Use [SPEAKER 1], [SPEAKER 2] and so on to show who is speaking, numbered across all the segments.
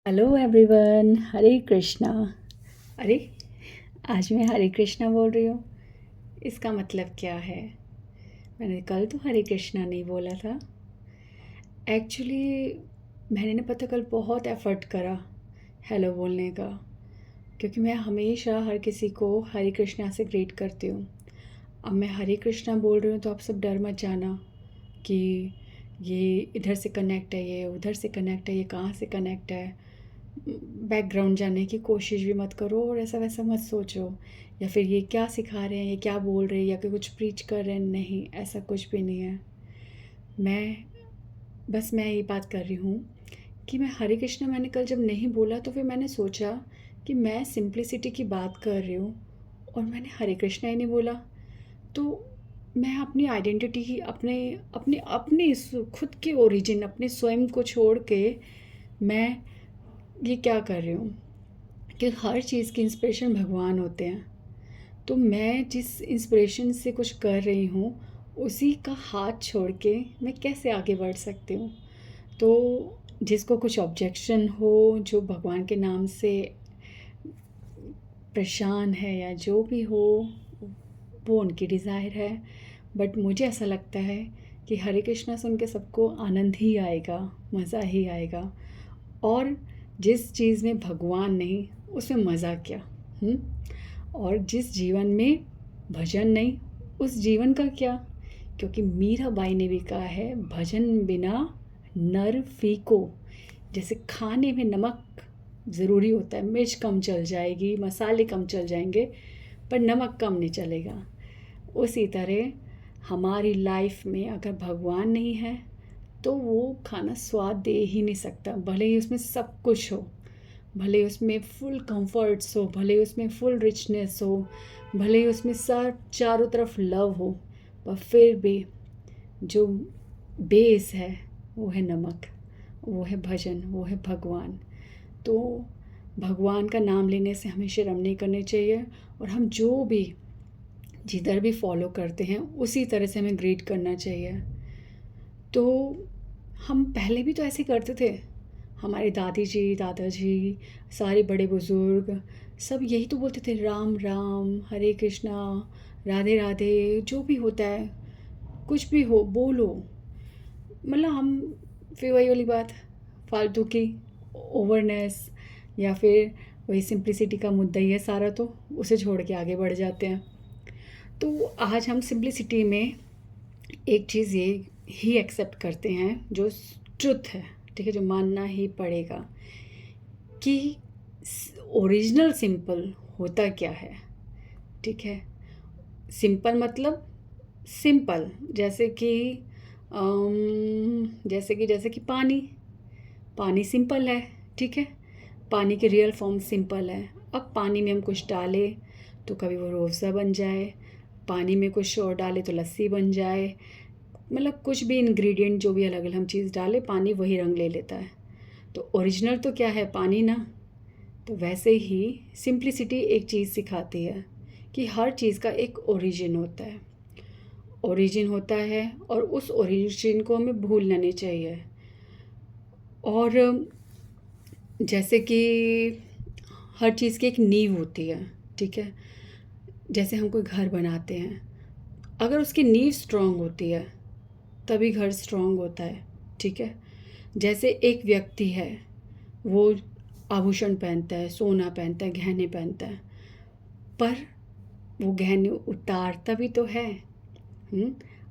[SPEAKER 1] Hello everyone, हरे कृष्णा। अरे, आज मैं हरे कृष्णा बोल रही हूँ। इसका मतलब क्या है? मैंने कल तो हरे कृष्णा नहीं बोला था। एक्चुअली मैंने ना पता कल बहुत एफ़र्ट करा हेलो बोलने का, क्योंकि मैं हमेशा हर किसी को हरे कृष्णा से ग्रीट करती हूँ। अब मैं हरे कृष्णा बोल रही हूँ तो आप सब डर मत जाना कि ये इधर से कनेक्ट है, ये उधर से कनेक्ट है, ये कहाँ से कनेक्ट है। बैकग्राउंड जानने की कोशिश भी मत करो और ऐसा वैसा मत सोचो, या फिर ये क्या सिखा रहे हैं, ये क्या बोल रहे हैं, या कि कुछ प्रीच कर रहे हैं। नहीं, ऐसा कुछ भी नहीं है। मैं ये बात कर रही हूँ कि मैं हरे कृष्णा मैंने कल जब नहीं बोला तो फिर मैंने सोचा कि मैं सिंप्लिसिटी की बात कर रही हूँ और मैंने हरे कृष्णा ही नहीं बोला। तो मैं अपनी आइडेंटिटी ही अपने अपने अपने खुद के ओरिजिन, अपने स्वयं को छोड़ के मैं ये क्या कर रही हूँ कि हर चीज़ की इंस्पिरेशन भगवान होते हैं। तो मैं जिस इंस्पिरेशन से कुछ कर रही हूँ उसी का हाथ छोड़ के मैं कैसे आगे बढ़ सकती हूँ। तो जिसको कुछ ऑब्जेक्शन हो, जो भगवान के नाम से परेशान है या जो भी हो, वो उनकी डिज़ायर है। बट मुझे ऐसा लगता है कि हरे कृष्णा सुन के सबको आनंद ही आएगा, मज़ा ही आएगा। और जिस चीज़ में भगवान नहीं उसमें मज़ा क्या। हुँ? और जिस जीवन में भजन नहीं उस जीवन का क्या। क्योंकि मीराबाई ने भी कहा है, भजन बिना नर फीको। जैसे खाने में नमक ज़रूरी होता है, मिर्च कम चल जाएगी, मसाले कम चल जाएंगे, पर नमक कम नहीं चलेगा। उसी तरह हमारी लाइफ में अगर भगवान नहीं है तो वो खाना स्वाद दे ही नहीं सकता। भले ही उसमें सब कुछ हो, भले ही उसमें फुल कंफर्ट्स हो, भले ही उसमें फुल रिचनेस हो, भले ही उसमें सब चारों तरफ लव हो, पर फिर भी जो बेस है वो है नमक, वो है भजन, वो है भगवान। तो भगवान का नाम लेने से हमें शर्म नहीं करनी चाहिए, और हम जो भी जिधर भी फॉलो करते हैं उसी तरह से हमें ग्रीट करना चाहिए। तो हम पहले भी तो ऐसे करते थे। हमारे दादी जी, दादाजी, सारे बड़े बुज़ुर्ग सब यही तो बोलते थे, राम राम, हरे कृष्णा, राधे राधे। जो भी होता है, कुछ भी हो बोलो। मतलब हम फिर वही वाली बात, फालतू की ओवरनेस, या फिर वही सिंप्लिसिटी का मुद्दा ही है सारा, तो उसे छोड़ के आगे बढ़ जाते हैं। तो आज हम सिंप्लिसिटी में एक चीज़ ये ही एक्सेप्ट करते हैं जो ट्रुथ है, ठीक है, जो मानना ही पड़ेगा कि ओरिजिनल सिंपल होता क्या है। ठीक है, सिंपल मतलब सिंपल, जैसे कि पानी। पानी सिंपल है, ठीक है। पानी की रियल फॉर्म सिंपल है। अब पानी में हम कुछ डालें तो कभी वो रूह अफ़ज़ा बन जाए, पानी में कुछ और डालें तो लस्सी बन जाए। मतलब कुछ भी इंग्रेडिएंट जो भी अलग अलग हम चीज़ डालें, पानी वही रंग ले लेता है। तो ओरिजिनल तो क्या है, पानी ना। तो वैसे ही सिंप्लिसिटी एक चीज़ सिखाती है कि हर चीज़ का एक ओरिजिन होता है। ओरिजिन होता है और उस ओरिजिन को हमें भूलना नहीं चाहिए। और जैसे कि हर चीज़ की एक नींव होती है, ठीक है। जैसे हम कोई घर बनाते हैं, अगर उसकी नींव स्ट्रांग होती है तभी घर स्ट्रांग होता है, ठीक है। जैसे एक व्यक्ति है, वो आभूषण पहनता है, सोना पहनता है, गहने पहनता है, पर वो गहने उतारता भी तो है।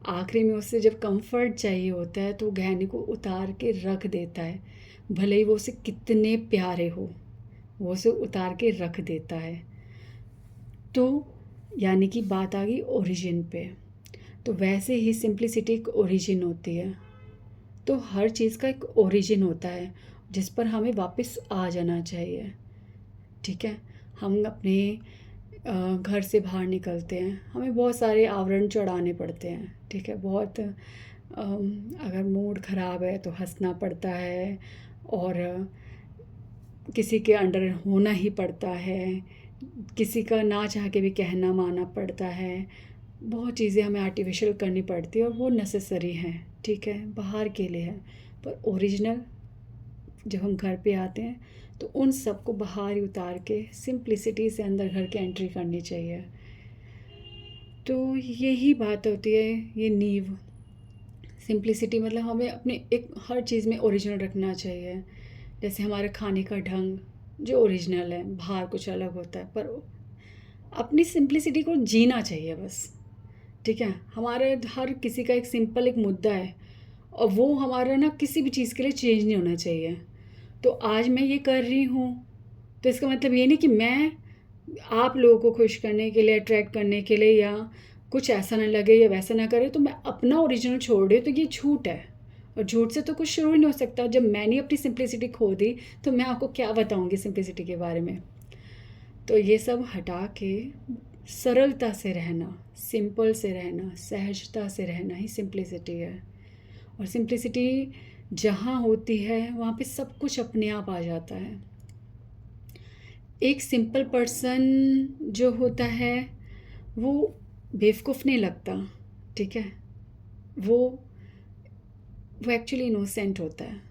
[SPEAKER 1] आखिरी में उससे जब कंफर्ट चाहिए होता है तो गहने को उतार के रख देता है, भले ही वो उसे कितने प्यारे हो, वो उसे उतार के रख देता है। तो यानी कि बात आ गई ओरिजिन पे। तो वैसे ही सिंप्लिसिटी एक ओरिजिन होती है। तो हर चीज़ का एक ओरिजिन होता है जिस पर हमें वापस आ जाना चाहिए, ठीक है। हम अपने घर से बाहर निकलते हैं, हमें बहुत सारे आवरण चढ़ाने पड़ते हैं, ठीक है। बहुत अगर मूड ख़राब है तो हंसना पड़ता है, और किसी के अंडर होना ही पड़ता है, किसी का ना चाह के भी कहना मानना पड़ता है। बहुत चीज़ें हमें आर्टिफिशियल करनी पड़ती है और वो नेसेसरी हैं, ठीक है, बाहर के लिए है। पर ओरिजिनल जब हम घर पे आते हैं तो उन सब को बाहर ही उतार के सिंप्लिसिटी से अंदर घर के एंट्री करनी चाहिए। तो यही बात होती है, ये नींव। सिंप्लिसिटी मतलब हमें अपने एक हर चीज़ में ओरिजिनल रखना चाहिए। जैसे हमारे खाने का ढंग जो ओरिजिनल है, बाहर कुछ अलग होता है, पर अपनी सिंप्लिसिटी को जीना चाहिए बस। ठीक है, हमारे हर किसी का एक सिंपल एक मुद्दा है, और वो हमारा ना किसी भी चीज़ के लिए चेंज नहीं होना चाहिए। तो आज मैं ये कर रही हूँ, तो इसका मतलब ये नहीं कि मैं आप लोगों को खुश करने के लिए, अट्रैक्ट करने के लिए, या कुछ ऐसा ना लगे या वैसा ना करे तो मैं अपना ओरिजिनल छोड़ रही हूँ, तो ये झूठ है। और झूठ से तो कुछ शुरू ही नहीं हो सकता। जब मैंने अपनी सिंप्लिसिटी खो दी तो मैं आपको क्या बताऊँगी सिंप्लिसिटी के बारे में। तो ये सब हटा के सरलता से रहना, सिंपल से रहना, सहजता से रहना ही सिंप्लिसिटी है। और सिंप्लिसिटी जहाँ होती है वहाँ पे सब कुछ अपने आप आ जाता है। एक सिंपल पर्सन जो होता है वो बेवकूफ़ नहीं लगता। ठीक है, वो एक्चुअली इनोसेंट होता है,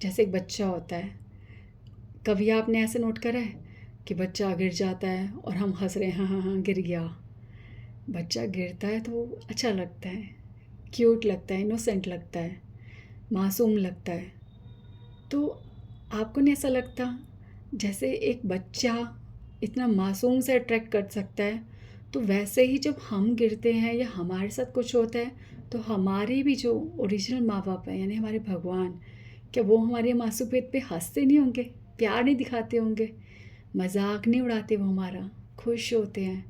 [SPEAKER 1] जैसे एक बच्चा होता है। कभी आपने ऐसे नोट करा है कि बच्चा गिर जाता है और हम हंस रहे हैं, हाँ हाँ हाँ गिर गया। बच्चा गिरता है तो वो अच्छा लगता है, क्यूट लगता है, इनोसेंट लगता है, मासूम लगता है। तो आपको नहीं ऐसा लगता जैसे एक बच्चा इतना मासूम से अट्रैक्ट कर सकता है, तो वैसे ही जब हम गिरते हैं या हमारे साथ कुछ होता है तो हमारे भी जो ओरिजिनल माँ बाप हैं यानी हमारे भगवान, क्या वो हमारे मासूमियत पे हंसते नहीं होंगे, प्यार नहीं दिखाते होंगे, मजाक नहीं उड़ाते वो हमारा, खुश होते हैं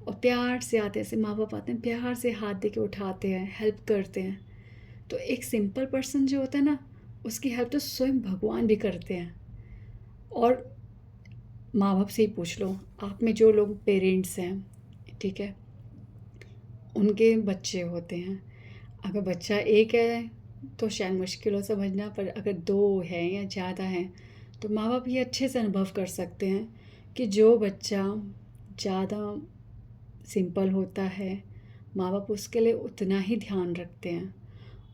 [SPEAKER 1] और प्यार से आते हैं। ऐसे माँ बाप आते हैं प्यार से हाथ दे के उठाते हैं, हेल्प करते हैं। तो एक सिंपल पर्सन जो होता है ना, उसकी हेल्प तो स्वयं भगवान भी करते हैं। और माँ बाप से ही पूछ लो, आप में जो लोग पेरेंट्स हैं, ठीक है, उनके बच्चे होते हैं। अगर बच्चा एक है तो शायद मुश्किल हो समझना, पर अगर दो हैं या ज़्यादा हैं तो माँ बाप ये अच्छे से अनुभव कर सकते हैं कि जो बच्चा ज़्यादा सिंपल होता है माँ बाप उसके लिए उतना ही ध्यान रखते हैं,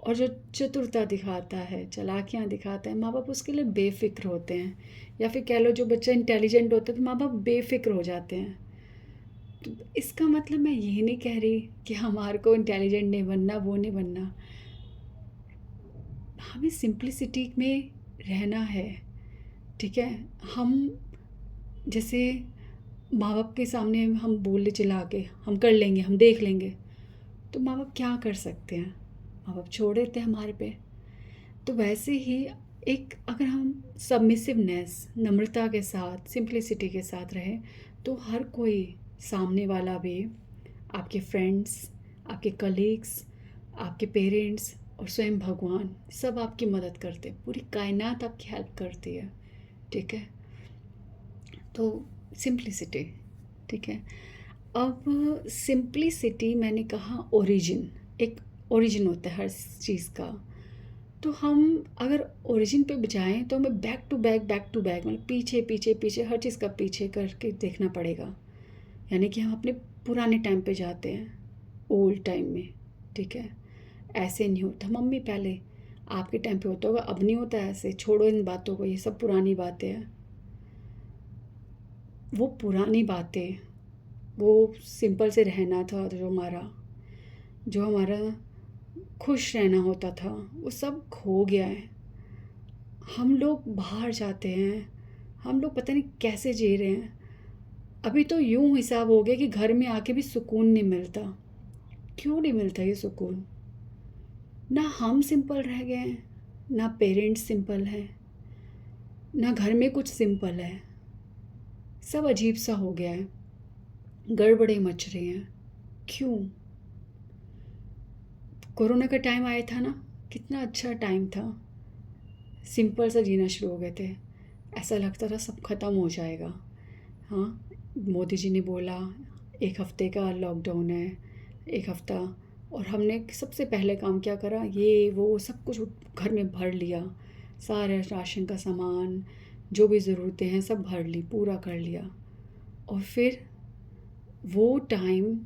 [SPEAKER 1] और जो चतुरता दिखाता है, चालाकियाँ दिखाता है, माँ बाप उसके लिए बेफिक्र होते हैं। या फिर कह लो जो बच्चा इंटेलिजेंट होता है तो माँ बाप बेफिक्र हो जाते हैं। तो इसका मतलब मैं ये नहीं कह रही कि हमारे को इंटेलिजेंट नहीं बनना, वो नहीं बनना, हमें सिंप्लिसिटी में रहना है। ठीक है, हम जैसे माँ बाप के सामने हम बोले चिल्ला के हम कर लेंगे, हम देख लेंगे, तो माँ बाप क्या कर सकते हैं, माँ बाप छोड़ देते हैं हमारे पे। तो वैसे ही एक अगर हम सबमिसिवनेस, नम्रता के साथ, सिंप्लिसिटी के साथ रहें तो हर कोई सामने वाला भी, आपके फ्रेंड्स, आपके कलीग्स, आपके पेरेंट्स और स्वयं भगवान सब आपकी मदद करते हैं, पूरी कायनात आपकी हेल्प करती है। ठीक है, तो सिंप्लिसिटी। ठीक है, अब सिंप्लिसिटी मैंने कहा ओरिजिन, एक ओरिजिन होता है हर चीज़ का। तो हम अगर ओरिजिन पे जाएँ तो हमें बैक टू बैक मतलब पीछे पीछे पीछे हर चीज़ का पीछे करके देखना पड़ेगा। यानी कि हम अपने पुराने टाइम पे जाते हैं, ओल्ड टाइम में। ठीक है, ऐसे नहीं होता। मम्मी पहले आपके टाइम पे होता होगा, अब नहीं होता ऐसे, छोड़ो इन बातों को, ये सब पुरानी बातें हैं। वो पुरानी बातें, वो सिंपल से रहना था, जो हमारा खुश रहना होता था, वो सब खो गया है। हम लोग बाहर जाते हैं, हम लोग पता नहीं कैसे जी रहे हैं। अभी तो यूं हिसाब हो गया कि घर में आके भी सुकून नहीं मिलता। क्यों नहीं मिलता ये सुकून? ना हम सिंपल रह गए हैं, ना पेरेंट्स सिंपल हैं, ना घर में कुछ सिंपल है। सब अजीब सा हो गया है, गड़बड़े मच रही हैं। क्यों? कोरोना का टाइम आया था ना, कितना अच्छा टाइम था, सिंपल सा जीना शुरू हो गए थे, ऐसा लगता था सब ख़त्म हो जाएगा। हाँ, मोदी जी ने बोला 1 हफ्ते का लॉकडाउन है, 1 हफ्ता, और हमने सबसे पहले काम क्या करा, ये वो सब कुछ घर में भर लिया, सारे राशन का सामान जो भी ज़रूरतें हैं सब भर ली, पूरा कर लिया। और फिर वो टाइम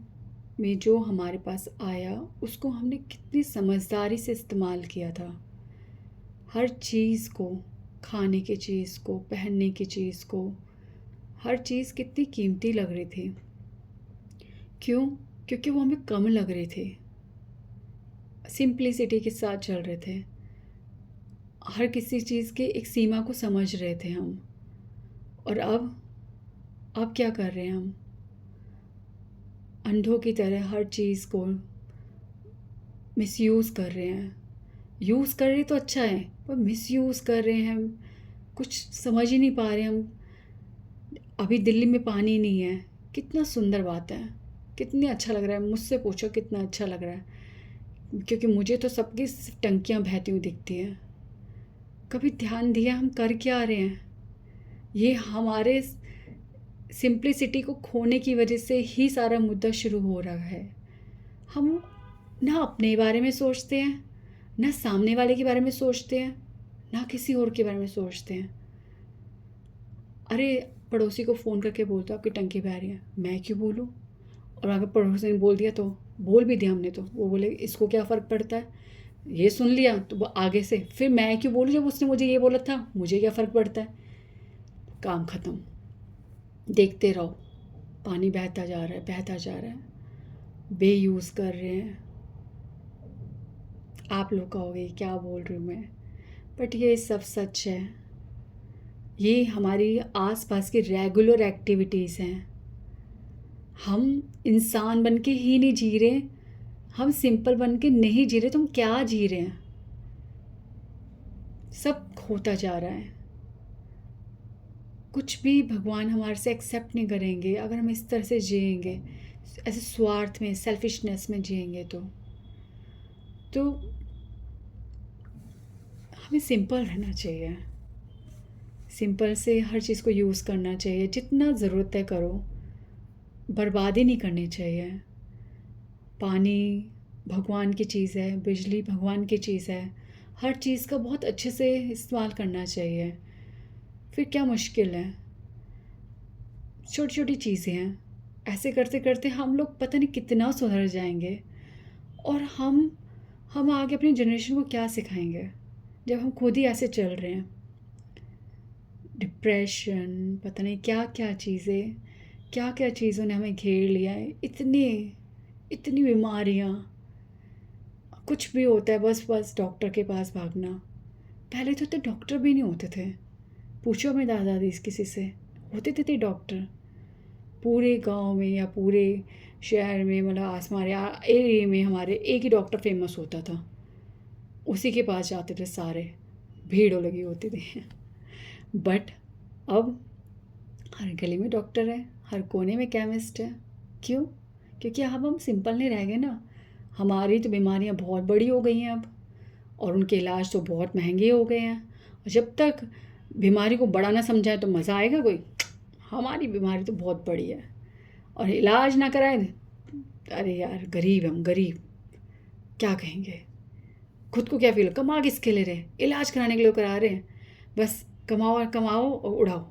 [SPEAKER 1] में जो हमारे पास आया उसको हमने कितनी समझदारी से इस्तेमाल किया था। हर चीज़ को खाने की चीज़ को, पहनने की चीज़ को, हर चीज़ कितनी कीमती लग रही थी। क्यों? क्योंकि वो हमें कम लग रही थी, सिंप्लिसिटी के साथ चल रहे थे, हर किसी चीज़ की एक सीमा को समझ रहे थे हम। और अब क्या कर रहे हैं हम? अंधों की तरह हर चीज़ को मिसयूज़ कर रहे हैं। यूज़ कर रहे तो अच्छा है, पर मिसयूज़ कर रहे हैं हम, कुछ समझ ही नहीं पा रहे हम। अभी दिल्ली में पानी नहीं है, कितना सुंदर बात है, कितनी अच्छा लग रहा है। मुझसे पूछो कितना अच्छा लग रहा है, क्योंकि मुझे तो सबकी टंकियाँ बहती हुई दिखती हैं। कभी ध्यान दिया हम कर क्या रहे हैं? ये हमारे सिंप्लिसिटी को खोने की वजह से ही सारा मुद्दा शुरू हो रहा है। हम ना अपने बारे में सोचते हैं, ना सामने वाले के बारे में सोचते हैं, ना किसी और के बारे में सोचते हैं। अरे पड़ोसी को फ़ोन करके बोलते हो आपकी टंकी बह रही है, मैं क्यों बोलूँ? और अगर पड़ोसी ने बोल दिया तो बोल भी दिया हमने, तो वो बोले इसको क्या फ़र्क पड़ता है, ये सुन लिया तो वो आगे से फिर मैं क्यों बोलूँ, जब उसने मुझे ये बोला था, मुझे क्या फ़र्क पड़ता है। काम ख़त्म। देखते रहो, पानी बहता जा रहा है, बहता जा रहा है, बेयूज़ कर रहे हैं। आप लोग कहोगे क्या बोल रही हूँ मैं, बट ये सब सच है। ये हमारी आसपास की रेगुलर एक्टिविटीज़ हैं। हम इंसान बन के ही नहीं जी रहे, हम सिंपल बन के नहीं जी रहे, तो हम क्या जी रहे हैं? सब खोता जा रहा है। कुछ भी भगवान हमारे से एक्सेप्ट नहीं करेंगे अगर हम इस तरह से जिएंगे, ऐसे स्वार्थ में, सेल्फिशनेस में जिएंगे। तो हमें सिंपल रहना चाहिए, सिंपल से हर चीज़ को यूज़ करना चाहिए, जितना ज़रूरत है करो, बर्बादी नहीं करनी चाहिए। पानी भगवान की चीज़ है, बिजली भगवान की चीज़ है, हर चीज़ का बहुत अच्छे से इस्तेमाल करना चाहिए। फिर क्या मुश्किल है? छोटी छोटी चीज़ें हैं, ऐसे करते करते हम लोग पता नहीं कितना सुधर जाएंगे। और हम आगे अपनी जनरेशन को क्या सिखाएंगे जब हम खुद ही ऐसे चल रहे हैं? डिप्रेशन, पता नहीं क्या क्या चीज़ें, क्या क्या चीज़ों ने हमें घेर लिया है, इतनी इतनी बीमारियाँ। कुछ भी होता है बस बस डॉक्टर के पास भागना। पहले तो इतने डॉक्टर भी नहीं होते थे। पूछो अपने दादा दादी किसी से, होते थे डॉक्टर पूरे गांव में या पूरे शहर में, मतलब हमारे एरिया में हमारे एक ही डॉक्टर फेमस होता था, उसी के पास जाते थे सारे, भीड़ लगी होती थी। बट अब हर गली में डॉक्टर है, हर कोने में केमिस्ट है। क्यों? क्योंकि अब हम सिंपल नहीं रह गए ना। हमारी तो बीमारियां बहुत बड़ी हो गई हैं अब, और उनके इलाज तो बहुत महंगे हो गए हैं। और जब तक बीमारी को बड़ा ना समझाए तो मज़ा आएगा कोई? हमारी बीमारी तो बहुत बड़ी है, और इलाज ना कराएं, अरे यार गरीब, हम गरीब क्या कहेंगे? खुद को क्या फील, कमा किसके ले रहे हैं? इलाज कराने के लिए करा रहे हैं। बस कमाओ और कमाओ और उड़ाओ,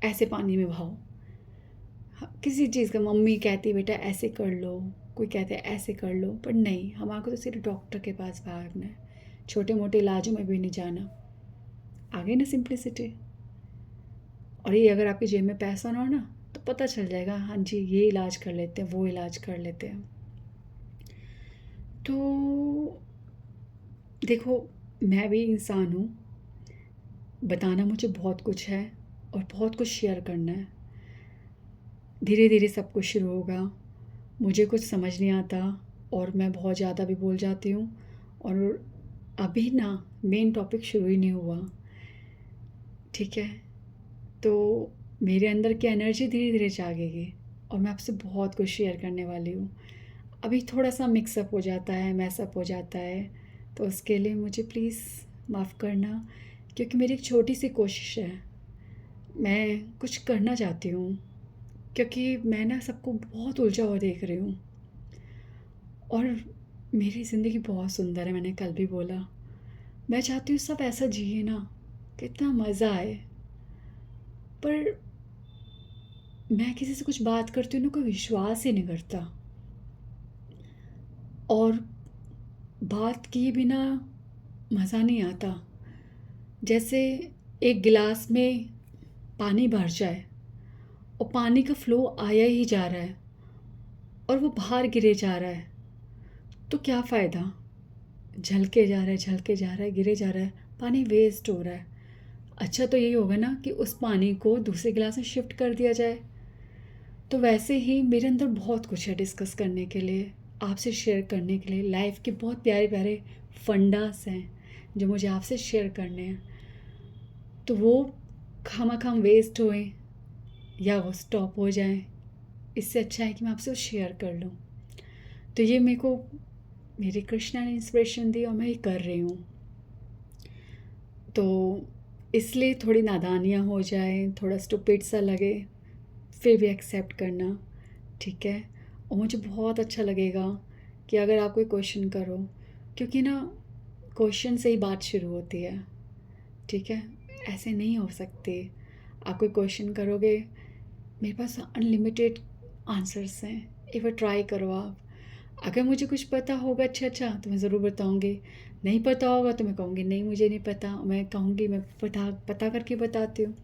[SPEAKER 1] ऐसे पानी में बहाओ। किसी चीज़ का मम्मी कहती बेटा ऐसे कर लो, कोई कहते हैं ऐसे कर लो, पर नहीं, हमारे को तो सिर्फ डॉक्टर के पास भागना है, छोटे मोटे इलाजों में भी नहीं जाना। आ गई ना सिंप्लिसिटी? और ये अगर आपकी जेब में पैसा ना हो ना, तो पता चल जाएगा, हाँ जी ये इलाज कर लेते हैं, वो इलाज कर लेते हैं। तो देखो, मैं भी इंसान हूँ, बताना मुझे बहुत कुछ है और बहुत कुछ शेयर करना है। धीरे धीरे सब कुछ शुरू होगा। मुझे कुछ समझ नहीं आता और मैं बहुत ज़्यादा भी बोल जाती हूँ, और अभी ना मेन टॉपिक शुरू ही नहीं हुआ, ठीक है? तो मेरे अंदर की एनर्जी धीरे धीरे जागेगी और मैं आपसे बहुत कुछ शेयर करने वाली हूँ। अभी थोड़ा सा मिक्सअप हो जाता है, मैसअप हो जाता है, तो उसके लिए मुझे प्लीज़ माफ़ करना, क्योंकि मेरी एक छोटी सी कोशिश है, मैं कुछ करना चाहती हूँ। क्योंकि मैं ना सबको बहुत उलझा हुआ देख रही हूँ, और मेरी ज़िंदगी बहुत सुंदर है, मैंने कल भी बोला। मैं चाहती हूँ सब ऐसा जिए ना, कितना मज़ा आए। पर मैं किसी से कुछ बात करती हूँ ना, कोई विश्वास ही नहीं करता, और बात किए बिना मज़ा नहीं आता। जैसे एक गिलास में पानी भर जाए और पानी का फ्लो आया ही जा रहा है और वो बाहर गिरे जा रहा है, तो क्या फ़ायदा? झलके जा रहा है, झलके जा रहा है, गिरे जा रहा है, पानी वेस्ट हो रहा है। अच्छा तो यही होगा ना कि उस पानी को दूसरे गिलास में शिफ्ट कर दिया जाए। तो वैसे ही मेरे अंदर बहुत कुछ है डिस्कस करने के लिए, आपसे शेयर करने के लिए। लाइफ के बहुत प्यारे प्यारे फंडास हैं जो मुझे आपसे शेयर करने हैं। तो वो खामख़ाम वेस्ट होए या वो स्टॉप हो जाएं, इससे अच्छा है कि मैं आपसे वो शेयर कर लूँ। तो ये मेरे को मेरी कृष्णा ने इंस्पिरेशन दी और मैं ये कर रही हूँ। तो इसलिए थोड़ी नादानियाँ हो जाए, थोड़ा स्टूपिड सा लगे, फिर भी एक्सेप्ट करना, ठीक है। और मुझे बहुत अच्छा लगेगा कि अगर आप कोई क्वेश्चन करो, क्योंकि ना क्वेश्चन से ही बात शुरू होती है, ठीक है। ऐसे नहीं हो सकते। आप कोई क्वेश्चन करोगे, मेरे पास अनलिमिटेड आंसर्स हैं, एक बार ट्राई करो आप। अगर मुझे कुछ पता होगा अच्छा तो मैं ज़रूर बताऊँगी, नहीं पता होगा तो मैं कहूँगी नहीं मुझे नहीं पता, मैं कहूँगी मैं पता करके बताती हूँ।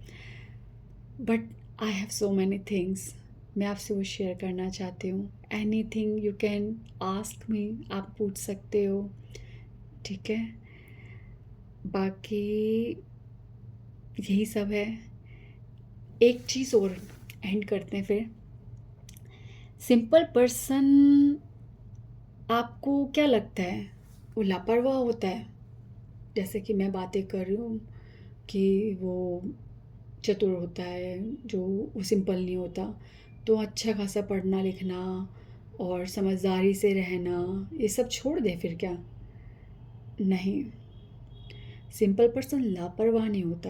[SPEAKER 1] But I have so many things, मैं आपसे वो शेयर करना चाहती हूँ। Any thing you can ask me, आप पूछ सकते हो, ठीक है। बाकी यही सब है। एक चीज़ और एंड करते हैं फिर। सिंपल पर्सन, आपको क्या लगता है वो लापरवाह होता है? जैसे कि मैं बातें कर रही हूँ कि वो चतुर होता है, जो वो सिंपल नहीं होता। तो अच्छा खासा पढ़ना लिखना और समझदारी से रहना, ये सब छोड़ दे फिर क्या? नहीं, सिंपल पर्सन लापरवाह नहीं होता।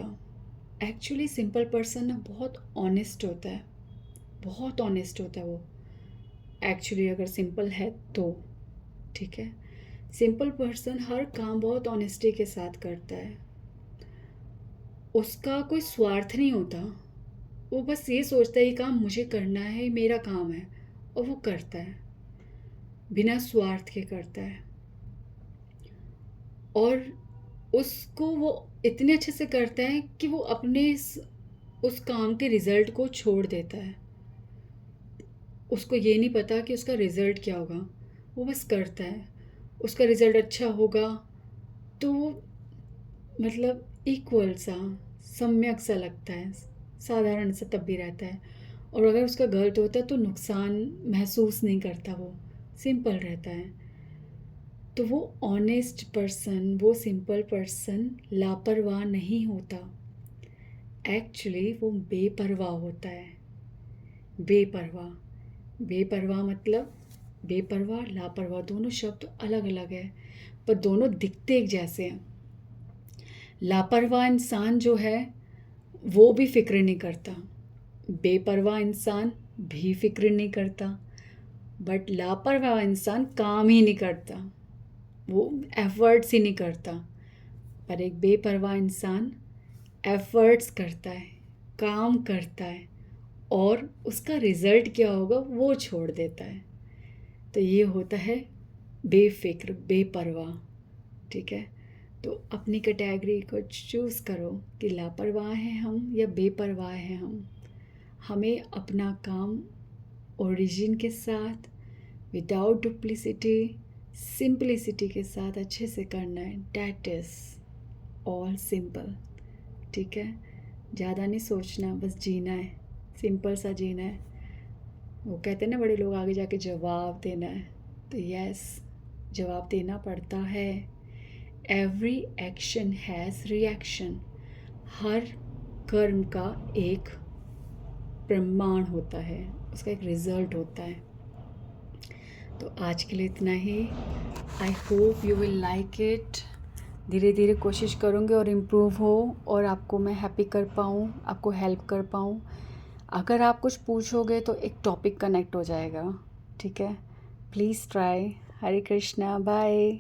[SPEAKER 1] एक्चुअली सिंपल पर्सन ना बहुत ऑनेस्ट होता है, बहुत ऑनेस्ट होता है वो। एक्चुअली अगर सिंपल है तो, ठीक है। सिंपल पर्सन हर काम बहुत ऑनेस्टी के साथ करता है। उसका कोई स्वार्थ नहीं होता, वो बस ये सोचता है ये काम मुझे करना है, ये मेरा काम है, और वो करता है, बिना स्वार्थ के करता है। और उसको वो इतने अच्छे से करता है कि वो अपने उस काम के रिज़ल्ट को छोड़ देता है। उसको ये नहीं पता कि उसका रिज़ल्ट क्या होगा, वो बस करता है। उसका रिज़ल्ट अच्छा होगा तो वो मतलब इक्वल सा, सम्यक सा लगता है, साधारण सा तब भी रहता है। और अगर उसका गलत होता है तो नुकसान महसूस नहीं करता, वो सिंपल रहता है। तो वो ऑनेस्ट पर्सन, वो सिंपल पर्सन लापरवाह नहीं होता। एक्चुअली वो बेपरवाह होता है। बेपरवाह, बेपरवाह मतलब बेपरवाह लापरवाह दोनों शब्द अलग अलग है, पर दोनों दिखते एक जैसे हैं। लापरवाह इंसान जो है वो भी फिक्र नहीं करता, बेपरवाह इंसान भी फिक्र नहीं करता। बट लापरवाह इंसान काम ही नहीं करता, वो एफर्ट्स ही नहीं करता। पर एक बेपरवाह इंसान एफर्ट्स करता है, काम करता है, और उसका रिज़ल्ट क्या होगा वो छोड़ देता है। तो ये होता है बेफिक्र, बेपरवाह, ठीक है। तो अपनी कैटेगरी को चूज़ करो कि लापरवाह हैं हम या बेपरवाह हैं हम। हमें अपना काम ओरिजिन के साथ, विदाउट डुप्लिसिटी, सिंपलिसिटी के साथ अच्छे से करना है। डैट इज़ ऑल सिंपल, ठीक है। ज़्यादा नहीं सोचना, बस जीना है, सिंपल सा जीना है। वो कहते हैं ना बड़े लोग, आगे जाके जवाब देना है। तो यस, जवाब देना पड़ता है। Every action has reaction. हर कर्म का एक प्रमाण होता है, उसका एक रिज़ल्ट होता है। तो आज के लिए इतना ही। I hope you will like it. धीरे धीरे कोशिश करूँगी और इम्प्रूव हो, और आपको मैं हैप्पी कर पाऊँ, आपको हेल्प कर पाऊँ। अगर आप कुछ पूछोगे तो एक टॉपिक कनेक्ट हो जाएगा, ठीक है। Please try. Hare Krishna, bye.